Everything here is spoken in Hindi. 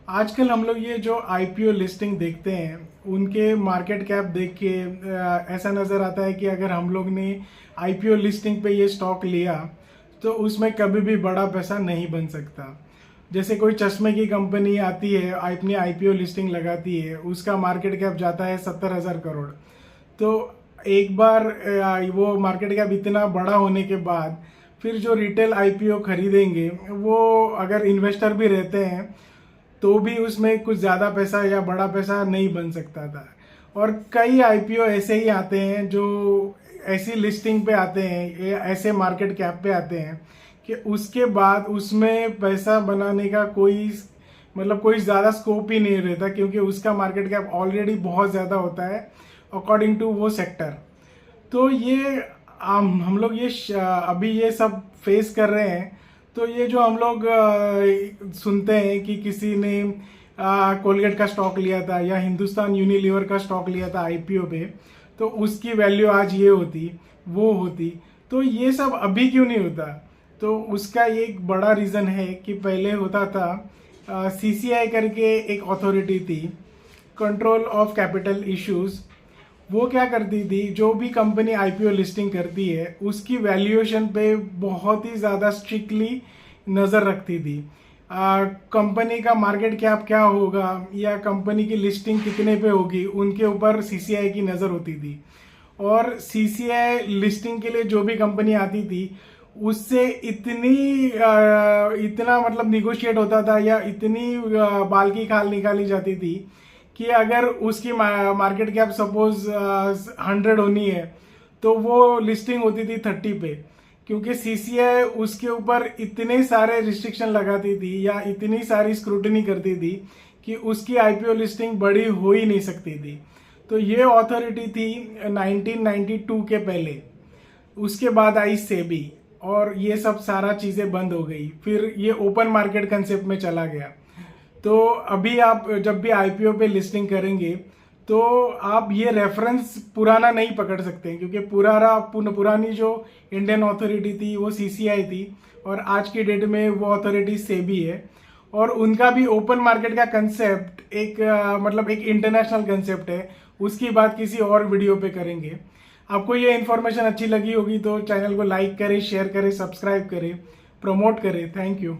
आजकल हम लोग ये जो आईपीओ लिस्टिंग देखते हैं उनके मार्केट कैप देख के ऐसा नज़र आता है कि अगर हम लोग ने आईपीओ लिस्टिंग पे ये स्टॉक लिया तो उसमें कभी भी बड़ा पैसा नहीं बन सकता। जैसे कोई चश्मे की कंपनी आती है, अपनी आईपीओ लिस्टिंग लगाती है, उसका मार्केट कैप जाता है 70,000 करोड़। तो एक बार वो मार्केट कैप इतना बड़ा होने के बाद फिर जो रिटेल आईपीओ खरीदेंगे वो अगर इन्वेस्टर भी रहते हैं तो भी उसमें कुछ ज़्यादा पैसा या बड़ा पैसा नहीं बन सकता था। और कई आईपीओ ऐसे ही आते हैं जो ऐसी लिस्टिंग पे आते हैं या ऐसे मार्केट कैप पे आते हैं कि उसके बाद उसमें पैसा बनाने का कोई ज़्यादा स्कोप ही नहीं रहता, क्योंकि उसका मार्केट कैप ऑलरेडी बहुत ज़्यादा होता है अकॉर्डिंग टू वो सेक्टर। तो ये हम लोग अभी ये सब फेस कर रहे हैं। तो ये जो हम लोग सुनते हैं कि किसी ने कोलगेट का स्टॉक लिया था या हिंदुस्तान यूनिलीवर का स्टॉक लिया था आईपीओ पे, तो उसकी वैल्यू आज ये होती वो होती, तो ये सब अभी क्यों नहीं होता? तो उसका एक बड़ा रीज़न है कि पहले होता था सीसीआई करके एक अथॉरिटी थी, कंट्रोल ऑफ कैपिटल इश्यूज। वो क्या करती थी, जो भी कंपनी आईपीओ लिस्टिंग करती है उसकी वैल्यूएशन पे बहुत ही ज़्यादा स्ट्रिक्टली नज़र रखती थी। कंपनी का मार्केट कैप क्या होगा या कंपनी की लिस्टिंग कितने पे होगी, उनके ऊपर सीसीआई की नज़र होती थी। और सीसीआई लिस्टिंग के लिए जो भी कंपनी आती थी उससे इतना मतलब निगोशिएट होता था या इतनी बाल की खाल निकाली जाती थी कि अगर उसकी मार्केट कैप सपोज 100 होनी है तो वो लिस्टिंग होती थी 30 पे, क्योंकि सीसीआई उसके ऊपर इतने सारे रिस्ट्रिक्शन लगाती थी या इतनी सारी स्क्रूटनी करती थी कि उसकी आईपीओ लिस्टिंग बड़ी हो ही नहीं सकती थी। तो ये अथॉरिटी थी 1992 के पहले। उसके बाद आई सेबी और ये सब सारा चीज़ें बंद हो गई, फिर ये ओपन मार्केट कंसेप्ट में चला गया। तो अभी आप जब भी आईपीओ पे लिस्टिंग करेंगे तो आप ये रेफरेंस पुराना नहीं पकड़ सकते हैं, क्योंकि पुरानी जो इंडियन अथॉरिटी थी वो सीसीआई थी और आज की डेट में वो अथॉरिटी सेबी है। और उनका भी ओपन मार्केट का कंसेप्ट मतलब एक इंटरनेशनल कंसेप्ट है। उसकी बात किसी और वीडियो पे करेंगे। आपको ये इन्फॉर्मेशन अच्छी लगी होगी तो चैनल को लाइक करें, शेयर करें, सब्सक्राइब करें, प्रमोट करें। Thank you.